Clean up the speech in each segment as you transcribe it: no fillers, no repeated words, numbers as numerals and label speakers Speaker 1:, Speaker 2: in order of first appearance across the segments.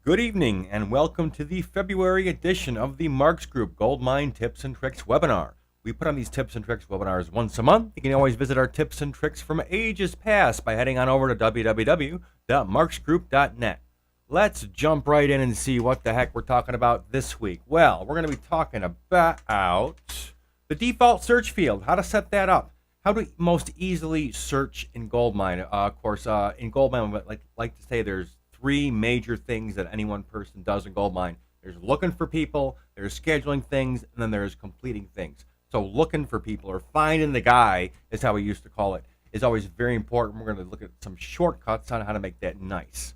Speaker 1: Good evening and welcome to the February edition of the Marks Group GoldMine Tips and Tricks webinar. We put on these tips and tricks webinars once a month. You can always visit our tips and tricks from ages past by heading on over to www.marksgroup.net. Let's jump right in and see what the heck we're talking about this week. Well, we're going to be talking about the default search field, how to set that up, how to most easily search in GoldMine. Of course, in GoldMine, I like to say there's three major things that any one person does in GoldMine. There's looking for people, there's scheduling things, and then there's completing things. So looking for people, or finding the guy, is how we used to call it, is always very important. We're going to look at some shortcuts on how to make that nice.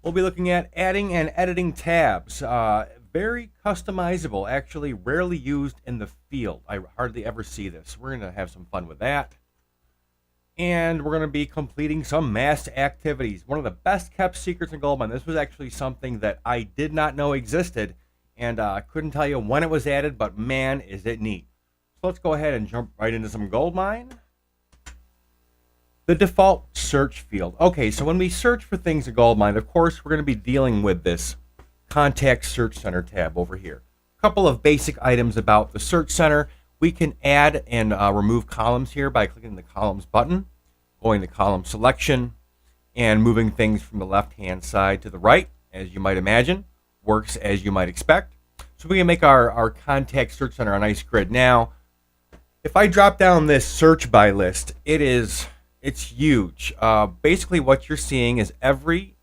Speaker 1: We'll be looking at adding and editing tabs. Very customizable, actually rarely used in the field. I hardly ever see this. We're going to have some fun with that. And we're going to be completing some mass activities. One of the best kept secrets in GoldMine. This was actually something that I did not know existed, and I couldn't tell you when it was added, but man, is it neat. So let's go ahead and jump right into some GoldMine. The default search field. Okay, so when we search for things in GoldMine, of course, we're going to be dealing with this Contact Search Center tab over here. A couple of basic items about the Search Center. We can add and remove columns here by clicking the Columns button, going to Column Selection, and moving things from the left-hand side to the right, as you might imagine. Works as you might expect. So we can make our Contact Search Center a nice grid. Now, if I drop down this search by list, it's huge. Basically, what you're seeing is every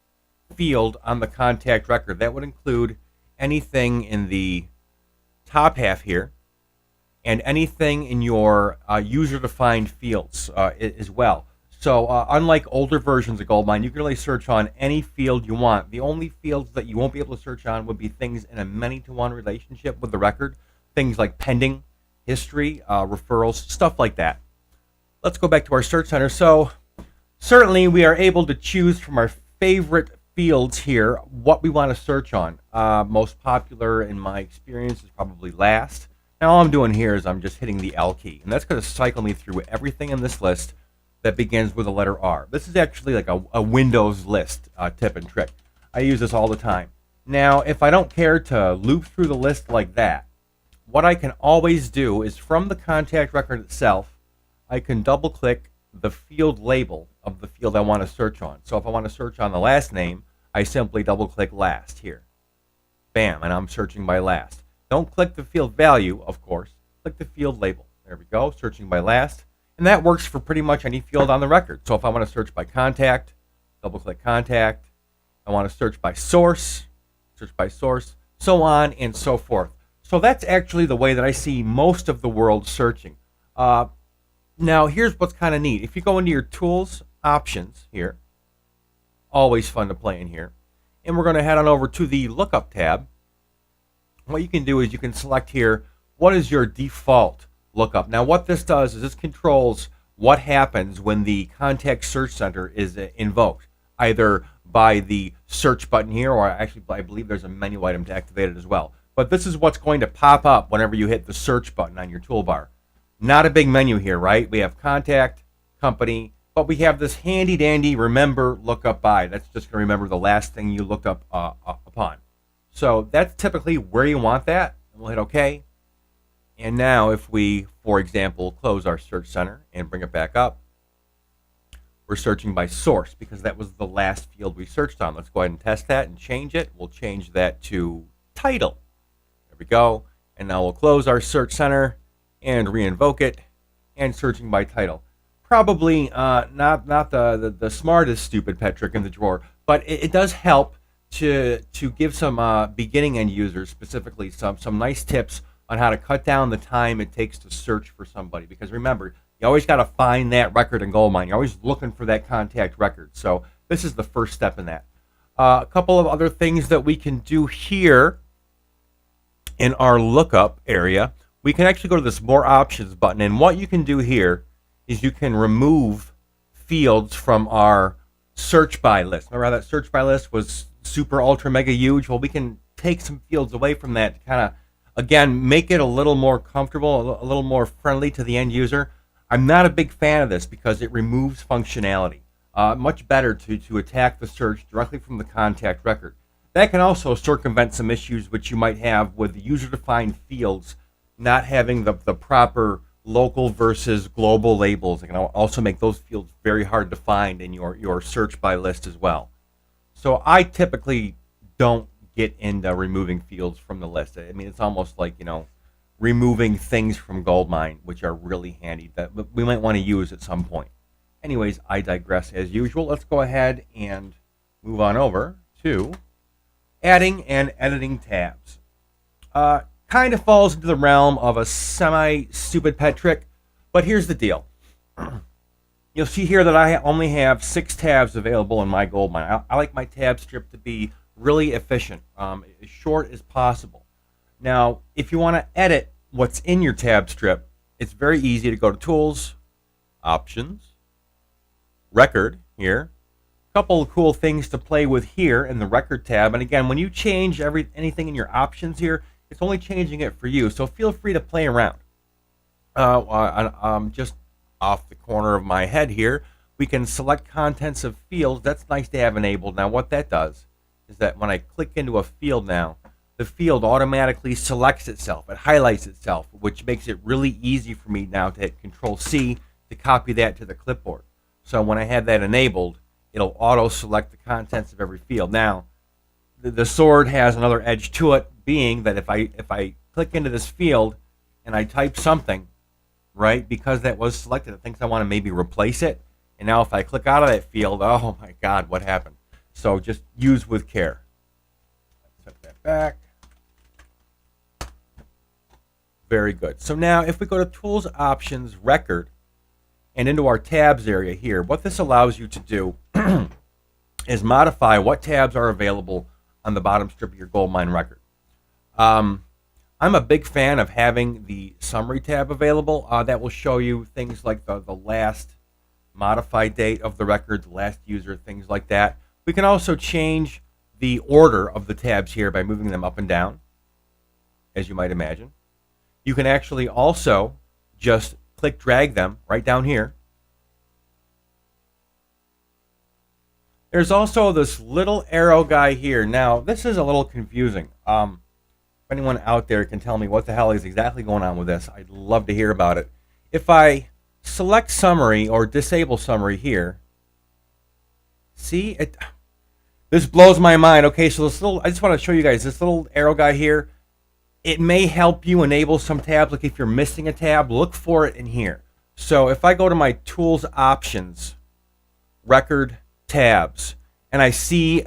Speaker 1: field on the contact record. That would include anything in the top half here, and anything in your user-defined fields as well. So unlike older versions of GoldMine, you can really search on any field you want. The only fields that you won't be able to search on would be things in a many-to-one relationship with the record, things like pending, history, referrals, stuff like that. Let's go back to our Search Center. So certainly we are able to choose from our favorite fields here what we want to search on. Most popular in my experience is probably last. Now all I'm doing here is I'm just hitting the L key, and that's going to cycle me through everything in this list that begins with the letter R. This is actually like a Windows list tip and trick. I use this all the time. Now, if I don't care to loop through the list like that, what I can always do is from the contact record itself, I can double click the field label of the field I want to search on. So if I want to search on the last name, I simply double click last here. Bam, and I'm searching by last. Don't click the field value, of course. Click the field label. There we go, searching by last. And that works for pretty much any field on the record. So if I want to search by contact, double click contact. I want to search by source, search by source, so on and so forth. So that's actually the way that I see most of the world searching. Now here's what's kind of neat. If you go into your tools options here, always fun to play in here, and we're going to head on over to the lookup tab. What you can do is you can select here, what is your default lookup? Now what this does is this controls what happens when the Contact Search Center is invoked, either by the search button here, or actually I believe there's a menu item to activate it as well. But this is what's going to pop up whenever you hit the search button on your toolbar. Not a big menu here, right? We have contact, company, but we have this handy dandy remember lookup by. That's just going to remember the last thing you looked up upon. So that's typically where you want that. And we'll hit OK. And now if we, for example, close our Search Center and bring it back up, we're searching by source because that was the last field we searched on. Let's go ahead and test that and change it. We'll change that to title. There we go. And now we'll close our Search Center and re-invoke it, and searching by title. Probably not the smartest stupid pet trick in the drawer, but it does help to give some beginning end users specifically some nice tips on how to cut down the time it takes to search for somebody. Because remember, you always got to find that record in GoldMine. You're always looking for that contact record. So this is the first step in that. A couple of other things that we can do here in our lookup area. We can actually go to this More Options button, and what you can do here is you can remove fields from our search by list. Remember how that search by list was super ultra mega huge? Well, we can take some fields away from that to kind of, again, make it a little more comfortable, a little more friendly to the end user. I'm not a big fan of this because it removes functionality. Much better to attack the search directly from the contact record. That can also circumvent some issues which you might have with user-defined fields not having the proper local versus global labels. It can also make those fields very hard to find in your search by list as well. So I typically don't get into removing fields from the list. I mean, it's almost like, removing things from GoldMine, which are really handy that we might want to use at some point. Anyways, I digress as usual. Let's go ahead and move on over to adding and editing tabs. Kind of falls into the realm of a semi-stupid pet trick, but here's the deal. You'll see here that I only have 6 tabs available in my GoldMine. I like my tab strip to be really efficient, as short as possible. Now, if you want to edit what's in your tab strip, it's very easy to go to Tools, Options, Record here. A couple of cool things to play with here in the Record tab. And again, when you change anything in your options here, it's only changing it for you. So feel free to play around. Just off the corner of my head here, we can select contents of fields. That's nice to have enabled. Now, what that does is that when I click into a field now, the field automatically selects itself. It highlights itself, which makes it really easy for me now to hit Control-C to copy that to the clipboard. So when I have that enabled, it'll auto-select the contents of every field. Now, the sword has another edge to it, being that if I click into this field and I type something, right, because that was selected, it thinks I want to maybe replace it. And now if I click out of that field, oh my God, what happened? So just use with care. Set that back. Very good. So now if we go to Tools, Options, Record, and into our tabs area here, what this allows you to do is modify what tabs are available on the bottom strip of your GoldMine record. I'm a big fan of having the Summary tab available. That will show you things like the last modified date of the record, the last user, things like that. We can also change the order of the tabs here by moving them up and down, as you might imagine. You can actually also just click drag them right down here. There's also this little arrow guy here. Now, this is a little confusing. If anyone out there can tell me what the hell is exactly going on with this, I'd love to hear about it. If I select Summary or disable Summary here, see, this blows my mind. Okay, so I just want to show you guys this little arrow guy here. It may help you enable some tabs. Like if you're missing a tab, look for it in here. So if I go to my Tools, Options, Record, Tabs, and I see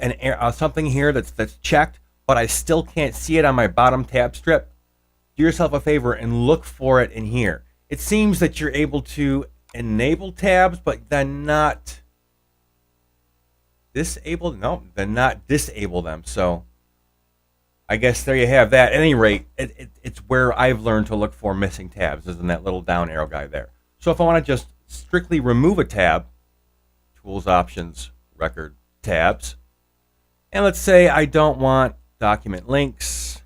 Speaker 1: something here that's checked, but I still can't see it on my bottom tab strip, do yourself a favor and look for it in here. It seems that you're able to enable tabs, but then not disable. No, then not disable them. So I guess there you have that. At any rate, it's where I've learned to look for missing tabs, is in that little down arrow guy there. So if I want to just strictly remove a tab, Tools, Options, Record, Tabs, and let's say I don't want document links.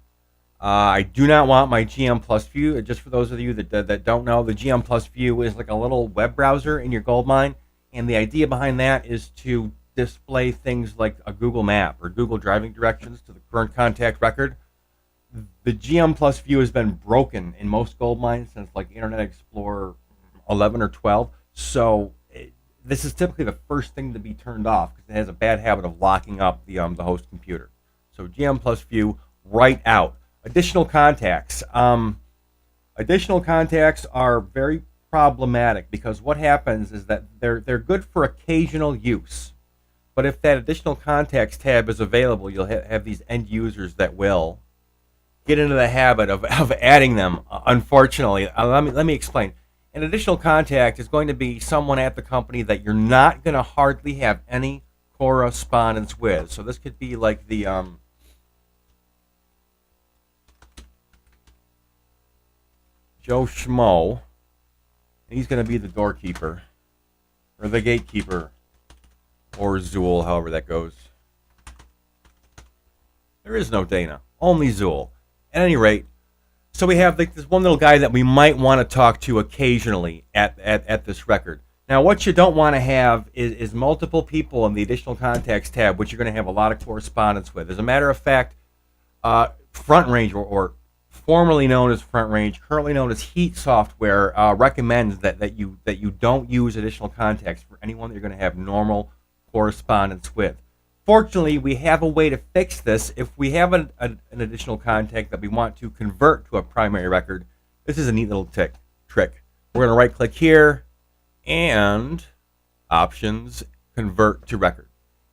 Speaker 1: I do not want my GM Plus view. Just for those of you that don't know, the GM Plus view is like a little web browser in your GoldMine, and the idea behind that is to display things like a Google map or Google driving directions to the current contact record. The GM Plus view has been broken in most GoldMines since like Internet Explorer 11 or 12. So this is typically the first thing to be turned off because it has a bad habit of locking up the host computer. So GM Plus view right out. Additional contacts. Additional contacts are very problematic because what happens is that they're good for occasional use. But if that additional contacts tab is available, you'll have these end users that will get into the habit of adding them, unfortunately. Let me explain. An additional contact is going to be someone at the company that you're not going to hardly have any correspondence with. So this could be like the Joe Schmo. He's going to be the doorkeeper or the gatekeeper. Or Zool, however that goes. There is no Dana, only Zool. At any rate, so we have this one little guy that we might want to talk to occasionally at this record. Now, what you don't want to have is multiple people in the additional contacts tab, which you're going to have a lot of correspondence with. As a matter of fact, Front Range, or formerly known as Front Range, currently known as Heat Software, recommends that you don't use additional contacts for anyone that you're going to have normal correspondence with. Fortunately, we have a way to fix this. If we have an additional contact that we want to convert to a primary record, this is a neat little trick. We're going to right-click here and Options, Convert to Record.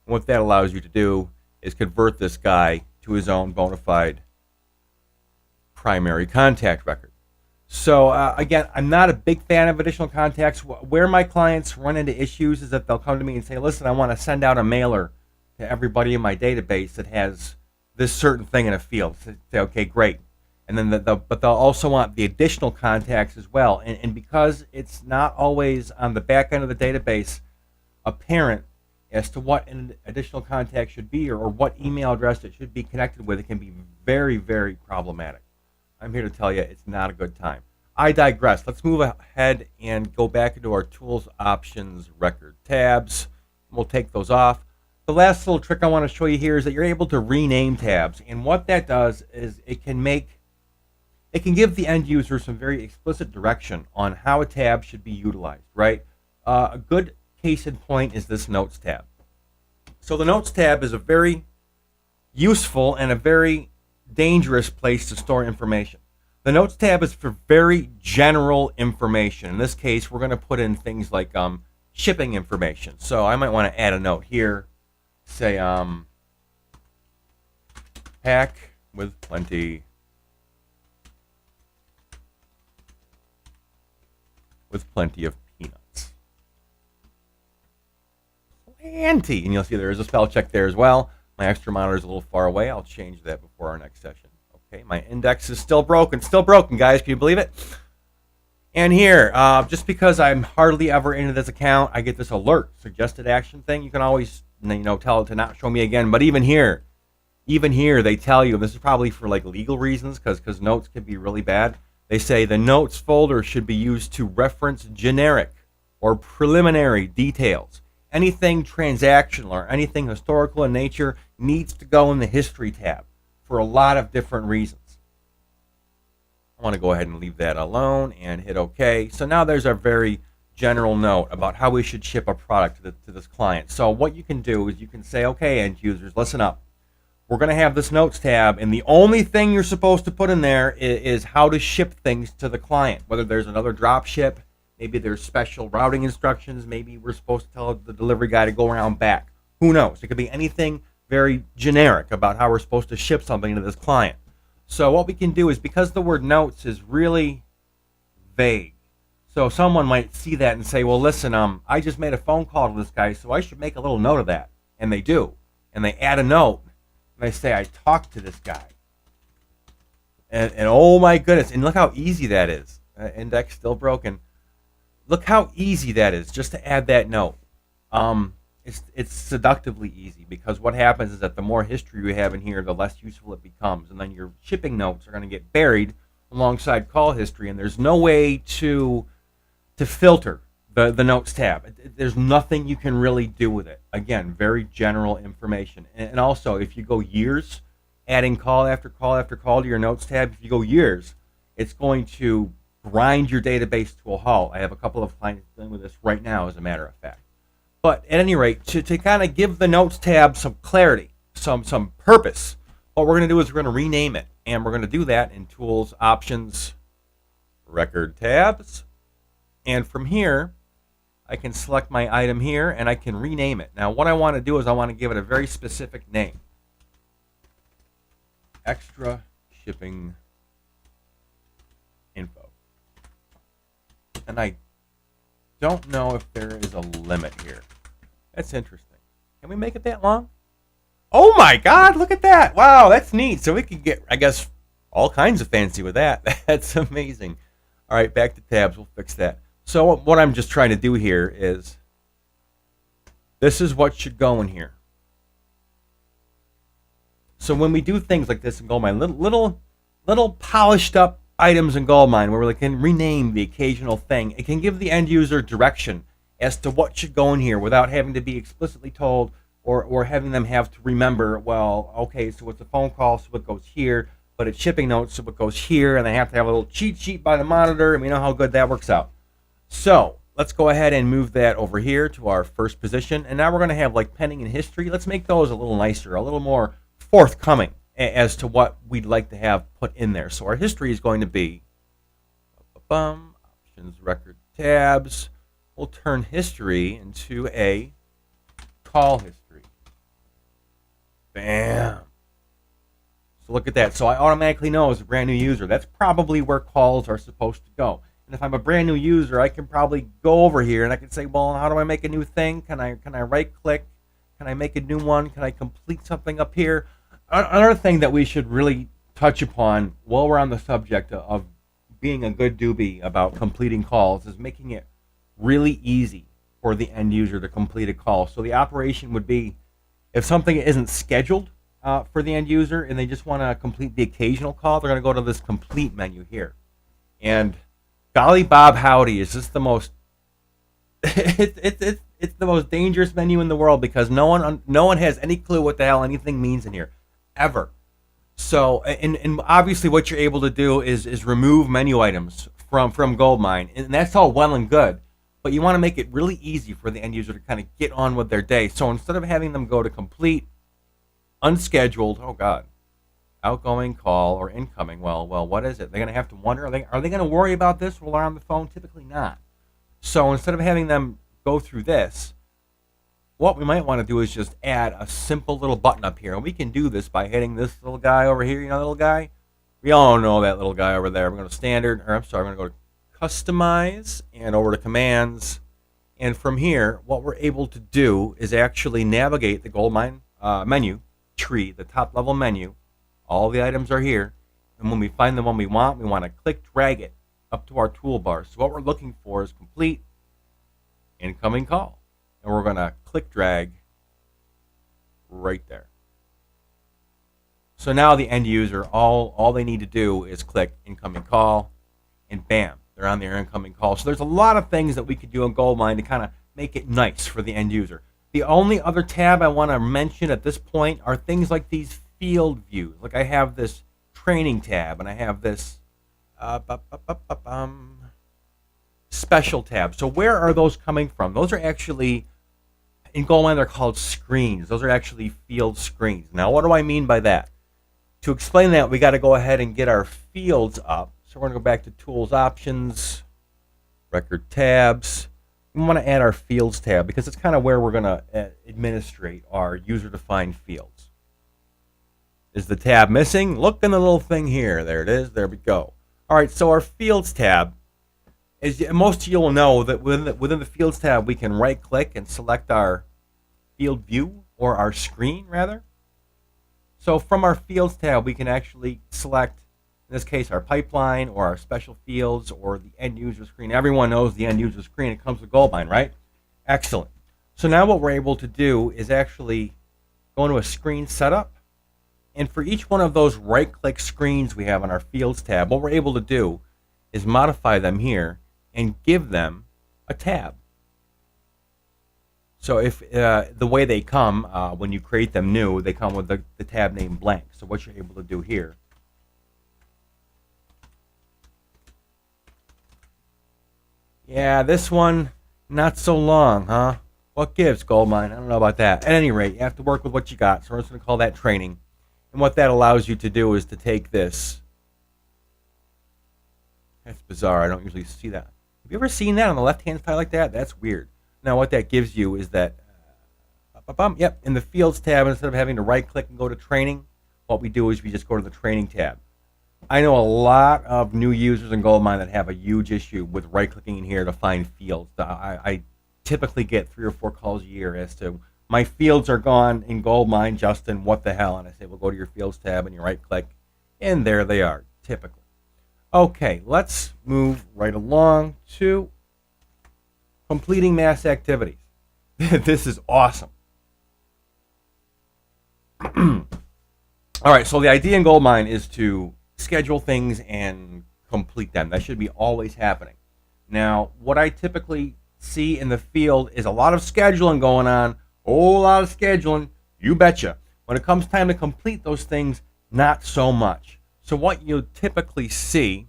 Speaker 1: And what that allows you to do is convert this guy to his own bona fide primary contact record. So again, I'm not a big fan of additional contacts. Where my clients run into issues is that they'll come to me and say, listen, I want to send out a mailer to everybody in my database that has this certain thing in a field. So say, okay, great. And then but they'll also want the additional contacts as well. And because it's not always on the back end of the database apparent as to what an additional contact should be, or what email address it should be connected with, it can be very, very problematic. I'm here to tell you it's not a good time. I digress. Let's move ahead and go back into our Tools, Options, Record tabs. We'll take those off. The last little trick I want to show you here is that you're able to rename tabs. And what that does is it can give the end user some very explicit direction on how a tab should be utilized, right? A good case in point is this Notes tab. So the Notes tab is a very useful and a very dangerous place to store information. The Notes tab is for very general information. In this case, we're going to put in things like shipping information. So I might want to add a note here, say pack with plenty of peanuts. Plenty. And you'll see there is a spell check there as well. My extra monitor is a little far away. I'll change that before our next session. Okay, my index is still broken, guys. Can you believe it? And here, just because I'm hardly ever into this account, I get this alert, suggested action thing. You can always, tell it to not show me again. But even here, they tell you, and this is probably for like legal reasons, because notes can be really bad. They say the notes folder should be used to reference generic or preliminary details. Anything transactional or anything historical in nature needs to go in the History tab for a lot of different reasons. I want to go ahead and leave that alone and hit OK. So now there's a very general note about how we should ship a product to this client. So what you can do is you can say, okay, end users, listen up. We're going to have this Notes tab, and the only thing you're supposed to put in there is how to ship things to the client, whether there's another drop ship, maybe there's special routing instructions, maybe we're supposed to tell the delivery guy to go around back. Who knows? It could be anything very generic about how we're supposed to ship something to this client. So what we can do is, because the word notes is really vague, so someone might see that and say, well, listen, I just made a phone call to this guy, so I should make a little note of that. And they do. And they add a note. And they say, I talked to this guy. And oh my goodness, and look how easy that is. Index still broken. Look how easy that is just to add that note. It's seductively easy, because what happens is that the more history you have in here, the less useful it becomes. And then your shipping notes are going to get buried alongside call history, and there's no way to filter the Notes tab. There's nothing you can really do with it. Again, very general information. And also, if you go years adding call after call after call to your Notes tab, if you go years, it's going to grind your database to a halt. I have a couple of clients dealing with this right now, as a matter of fact. But at any rate, to kind of give the Notes tab some clarity, some purpose, what we're going to do is we're going to rename it. And we're going to do that in Tools, Options, Record tabs. And from here, I can select my item here and I can rename it. Now, what I want to do is I want to give it a very specific name. Extra shipping info. And I don't know if there is a limit here. That's interesting. Can we make it that long? Oh my God, look at that. Wow, that's neat. So we can get, I guess, all kinds of fancy with that. That's amazing. All right, back to tabs. We'll fix that. So what I'm just trying to do here is, this is what should go in here. So when we do things like this in GoldMine, little polished up items in GoldMine where we can rename the occasional thing, it can give the end user direction as to what should go in here without having to be explicitly told, or having them have to remember, well, okay, so it's a phone call, so it goes here, but it's shipping notes, so it goes here, and they have to have a little cheat sheet by the monitor, and we know how good that works out. So let's go ahead and move that over here to our first position, and now we're going to have like pending and history. Let's make those a little nicer, a little more forthcoming as to what we'd like to have put in there. So our history is going to be options, record tabs. We'll turn history into a call history. Bam. So look at that. So I automatically know as a brand new user, that's probably where calls are supposed to go. And if I'm a brand new user, I can probably go over here and I can say, well, how do I make a new thing? Can I right click? Can I make a new one? Can I complete something up here? Another thing that we should really touch upon while we're on the subject of being a good doobie about completing calls is making it really easy for the end user to complete a call. So the operation would be, if something isn't scheduled for the end user and they just want to complete the occasional call, they're going to go to this complete menu here. And golly Bob howdy, is this the most it's the most dangerous menu in the world, because no one has any clue what the hell anything means in here ever. So and obviously what you're able to do is remove menu items from GoldMine, and that's all well and good. But you want to make it really easy for the end user to kind of get on with their day. So instead of having them go to complete, unscheduled, oh God, outgoing call or incoming, well, what is it? They're going to have to wonder, are they going to worry about this while they're on the phone? Typically not. So instead of having them go through this, what we might want to do is just add a simple little button up here. And we can do this by hitting this little guy over here, little guy? We all know that little guy over there. We're going to standard, or I'm sorry, we're going to go to customize and over to commands, and from here what we're able to do is actually navigate the GoldMine menu tree, the top level menu. All the items are here, and when we find the one we want to click drag it up to our toolbar. So what we're looking for is complete incoming call, and we're going to click drag right there. So now the end user, all they need to do is click incoming call, and bam, they're on their incoming call. So there's a lot of things that we could do in GoldMine to kind of make it nice for the end user. The only other tab I want to mention at this point are things like these field views. Like I have this training tab, and I have this special tab. So where are those coming from? Those are actually, in GoldMine, they're called screens. Those are actually field screens. Now, what do I mean by that? To explain that, we got to go ahead and get our fields up. So we're going to go back to Tools, Options, Record Tabs. We want to add our Fields tab because it's kind of where we're going to administrate our user-defined fields. Is the tab missing? Look in the little thing here. There it is. There we go. All right, so our Fields tab, as most of you will know, that within the Fields tab, we can right-click and select our field view, or our screen, rather. So from our Fields tab, we can actually select, in this case, our pipeline or our special fields or the end user screen. Everyone knows the end user screen. It comes with GoldMine, right? Excellent. So now what we're able to do is actually go into a screen setup. And for each one of those right-click screens we have on our Fields tab, what we're able to do is modify them here and give them a tab. So if the way they come, when you create them new, they come with the tab name blank. So what you're able to do here, yeah, this one, not so long, huh? What gives, GoldMine? I don't know about that. At any rate, you have to work with what you got. So we're just going to call that training. And what that allows you to do is to take this. That's bizarre. I don't usually see that. Have you ever seen that on the left-hand side like that? That's weird. Now what that gives you is that, yep, in the Fields tab, instead of having to right-click and go to Training, what we do is we just go to the Training tab. I know a lot of new users in GoldMine that have a huge issue with right-clicking in here to find fields. I typically get 3 or 4 calls a year as to, my fields are gone in GoldMine, Justin, what the hell? And I say, well, go to your Fields tab and you right-click, and there they are, typically. Okay, let's move right along to completing mass activities. This is awesome. All right, so the idea in GoldMine is to schedule things and complete them. That should be always happening. Now, what I typically see in the field is a lot of scheduling going on, a whole lot of scheduling, you betcha. When it comes time to complete those things, not so much. So what you typically see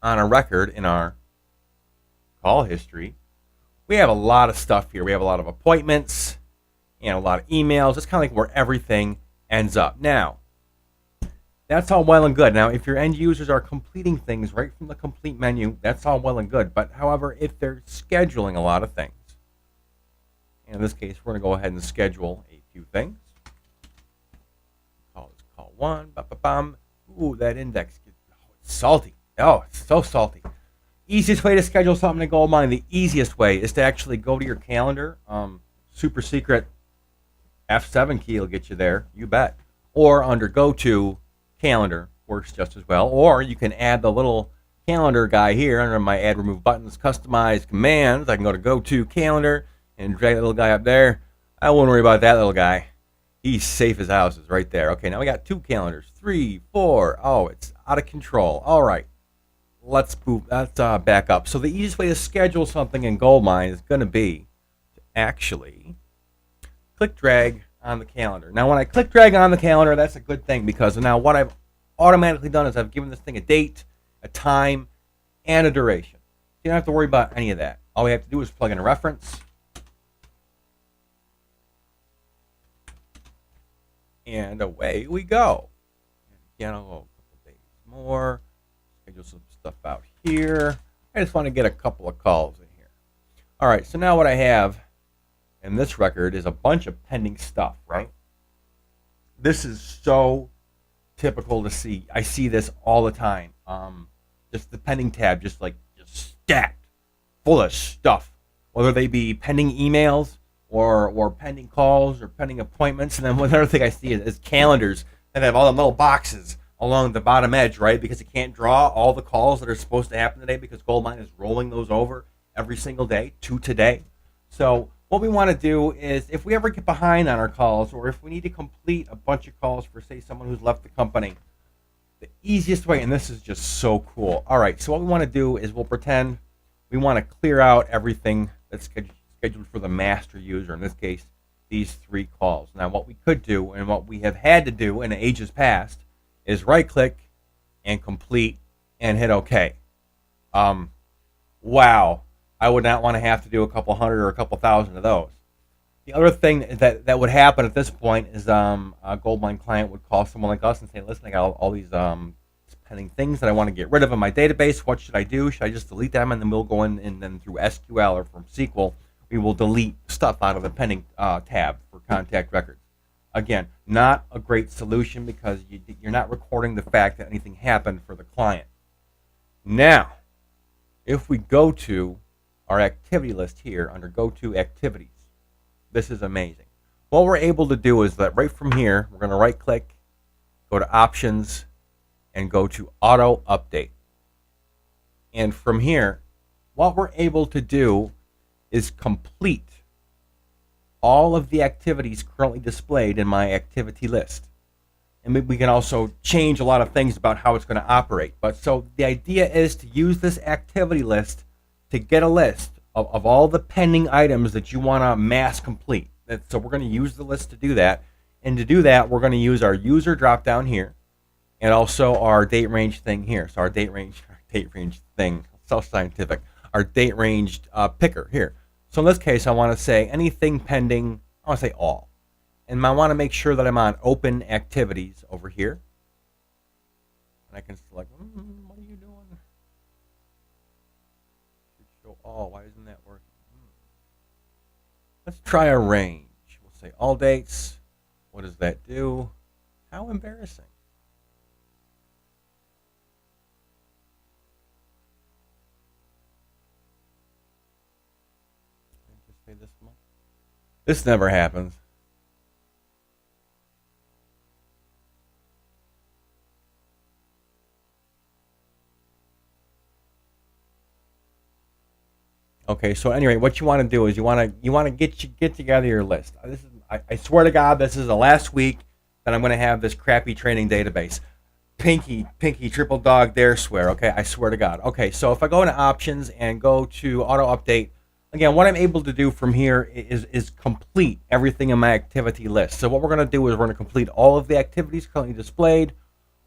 Speaker 1: on a record in our call history, we have a lot of stuff here. We have a lot of appointments and a lot of emails. It's kind of like where everything ends up. Now, that's all well and good. Now, if your end users are completing things right from the complete menu, that's all well and good. But however, if they're scheduling a lot of things, in this case, we're going to go ahead and schedule a few things. Call this call one. Ba-ba-bum. Ooh, that index. It's salty. Oh, it's so salty. Easiest way to schedule something in GoldMine, the easiest way is to actually go to your calendar. Super secret F7 key will get you there, you bet. Or under Go To Calendar works just as well. Or you can add the little calendar guy here under my Add Remove Buttons, Customize Commands. I can go to Go To Calendar and drag that little guy up there. I won't worry about that little guy. He's safe as houses right there. Okay, now we got 2 calendars, 3, 4. Oh, it's out of control. All right. Let's back up. So the easiest way to schedule something in GoldMine is going to be to actually click drag on the calendar. Now when I click drag on the calendar, that's a good thing because now what I've automatically done is I've given this thing a date, a time, and a duration. You don't have to worry about any of that. All we have to do is plug in a reference. And away we go. And again, I'll go a couple days more. Schedule some stuff out here. I just want to get a couple of calls in here. All right, so now what I have in this record is a bunch of pending stuff, right? This is so typical to see. I see this all the time. Just the pending tab, just stacked, full of stuff. Whether they be pending emails or pending calls or pending appointments. And then another thing I see is calendars that have all the little boxes along the bottom edge, right? Because it can't draw all the calls that are supposed to happen today because GoldMine is rolling those over every single day to today. So what we want to do is if we ever get behind on our calls or if we need to complete a bunch of calls for, say, someone who's left the company, the easiest way, and this is just so cool. All right, so what we want to do is we'll pretend we want to clear out everything that's scheduled for the master user, in this case, these 3 calls. Now, what we could do and what we have had to do in ages past is right-click and complete and hit OK. Wow, I would not want to have to do a couple hundred or a couple thousand of those. The other thing that would happen at this point is a GoldMine client would call someone like us and say, listen, I got all these pending things that I want to get rid of in my database. What should I do? Should I just delete them? And then we'll go in and then through SQL or from SQL, we will delete stuff out of the pending tab for contact records. Again, not a great solution because you're not recording the fact that anything happened for the client. Now, if we go to our activity list here under Go To Activities, this is amazing. What we're able to do is that right from here, we're going to right-click, go to Options, and go to Auto Update. And from here, what we're able to do is complete all of the activities currently displayed in my activity list. And we can also change a lot of things about how it's going to operate. But so the idea is to use this activity list to get a list of all the pending items that you want to mass complete. So we're going to use the list to do that. And to do that, we're going to use our user drop down here and also our date range thing here. So our date range thing, so scientific. Our date ranged picker here. So in this case, I want to say anything pending, I want to say all. And I want to make sure that I'm on open activities over here. And I can select, what are you doing? Show all, why isn't that working? Let's try a range. We'll say all dates. What does that do? How embarrassing. Just say this month. This never happens. Okay, so anyway, what you want to do is you want to get together your list. This is, I swear to God, this is the last week that I'm going to have this crappy training database. Pinky, triple dog, dare swear. Okay, I swear to God. Okay, so if I go into options and go to auto update, Again, what I'm able to do from here is complete everything in my activity list. So what we're going to do is we're going to complete all of the activities currently displayed,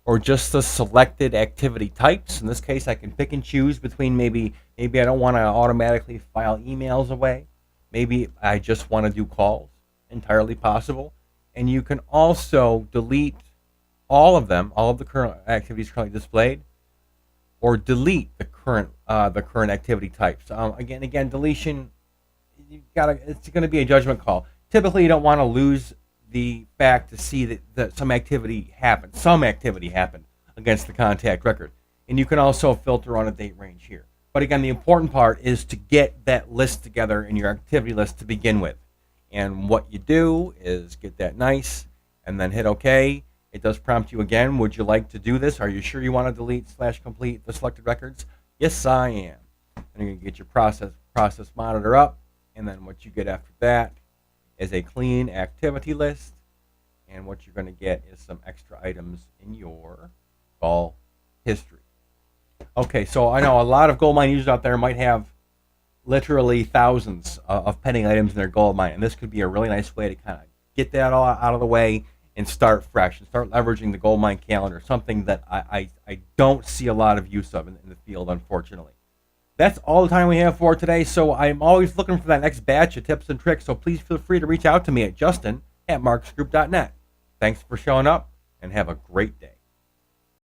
Speaker 1: or just the selected activity types. In this case, I can pick and choose between maybe I don't want to automatically file emails away. Maybe I just want to do calls. Entirely possible. And you can also delete all of them, all of the current activities currently displayed, or delete the current activity types. Again, deletion. It's going to be a judgment call. Typically, you don't want to lose the fact to see that some activity happened against the contact record. And you can also filter on a date range here. But again, the important part is to get that list together in your activity list to begin with. And what you do is get that nice and then hit OK. It does prompt you again. Would you like to do this? Are you sure you want to delete / complete the selected records? Yes, I am. And you're going to get your process monitor up. And then what you get after that is a clean activity list, and what you're going to get is some extra items in your call history. Okay, so I know a lot of GoldMine users out there might have literally thousands of pending items in their GoldMine, and this could be a really nice way to kind of get that all out of the way and start fresh and start leveraging the GoldMine calendar, something that I don't see a lot of use of in the field, unfortunately. That's all the time we have for today, so I'm always looking for that next batch of tips and tricks, so please feel free to reach out to me at justin@marksgroup.net. Thanks for showing up, and have a great day.